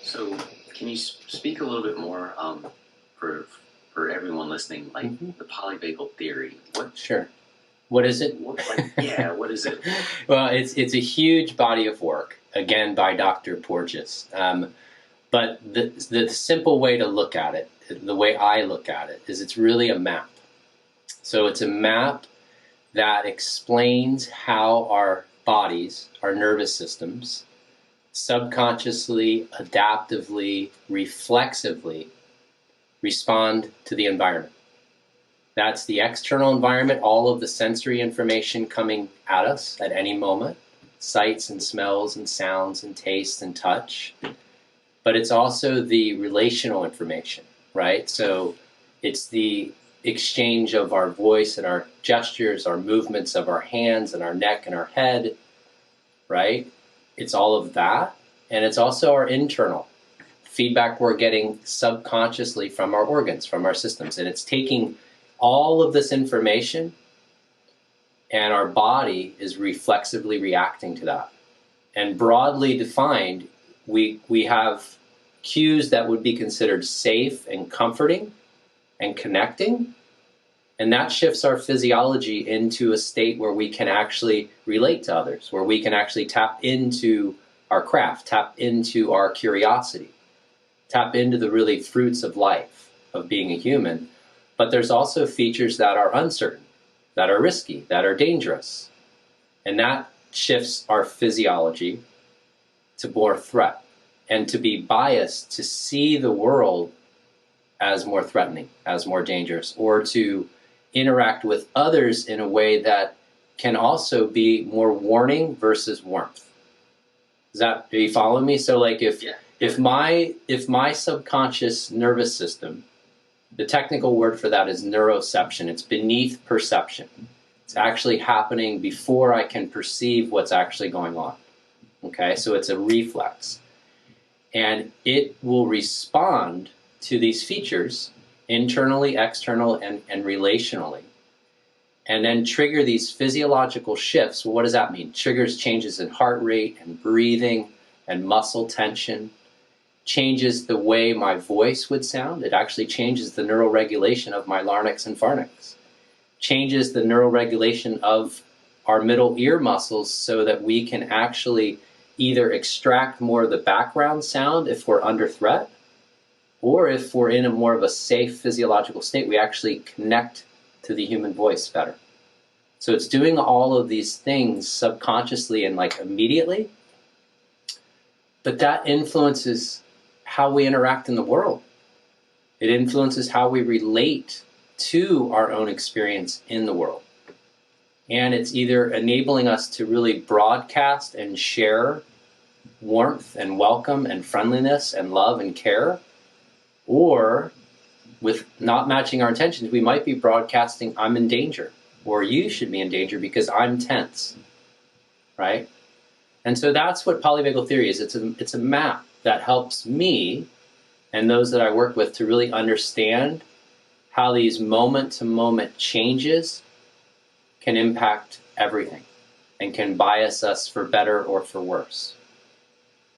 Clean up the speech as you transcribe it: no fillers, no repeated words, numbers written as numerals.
So, can you speak a little bit more for for everyone listening, like the polyvagal theory? Sure. What is it? Yeah, what is it? Well, it's a huge body of work, again, by Dr. Porges. But the simple way to look at it, the way I look at it, is it's really a map. So it's a map that explains how our bodies, our nervous systems, subconsciously, adaptively, reflexively respond to the environment. That's the external environment, all of the sensory information coming at us at any moment, sights and smells and sounds and tastes and touch. But it's also the relational information, right? So it's the exchange of our voice and our gestures, our movements of our hands and our neck and our head, right? It's all of that. And it's also our internal feedback we're getting subconsciously from our organs, from our systems. And it's taking all of this information, and our body is reflexively reacting to that. And broadly defined, we have cues that would be considered safe and comforting and connecting, and that shifts our physiology into a state where we can actually relate to others, where we can actually tap into our craft, tap into our curiosity, tap into the really fruits of life, of being a human. But there's also features that are uncertain, that are risky, that are dangerous. And that shifts our physiology to more threat and to be biased to see the world as more threatening, as more dangerous, or to interact with others in a way that can also be more warning versus warmth. Are you following me? So like if my subconscious nervous system, the technical word for that is neuroception. It's beneath perception. It's actually happening before I can perceive what's actually going on. Okay, so it's a reflex. And it will respond to these features internally, external, and relationally. And then trigger these physiological shifts. Well, what does that mean? Triggers changes in heart rate and breathing and muscle tension. Changes the way my voice would sound. It actually changes the neural regulation of my larynx and pharynx. Changes the neural regulation of our middle ear muscles so that we can actually either extract more of the background sound if we're under threat, or if we're in a more of a safe physiological state, we actually connect to the human voice better. So it's doing all of these things subconsciously and like immediately, but that influences how we interact in the world. It influences how we relate to our own experience in the world. And it's either enabling us to really broadcast and share warmth and welcome and friendliness and love and care, or with not matching our intentions, we might be broadcasting, I'm in danger, or you should be in danger because I'm tense, right? And so that's what polyvagal theory is. It's a map that helps me and those that I work with to really understand how these moment-to-moment changes can impact everything and can bias us for better or for worse.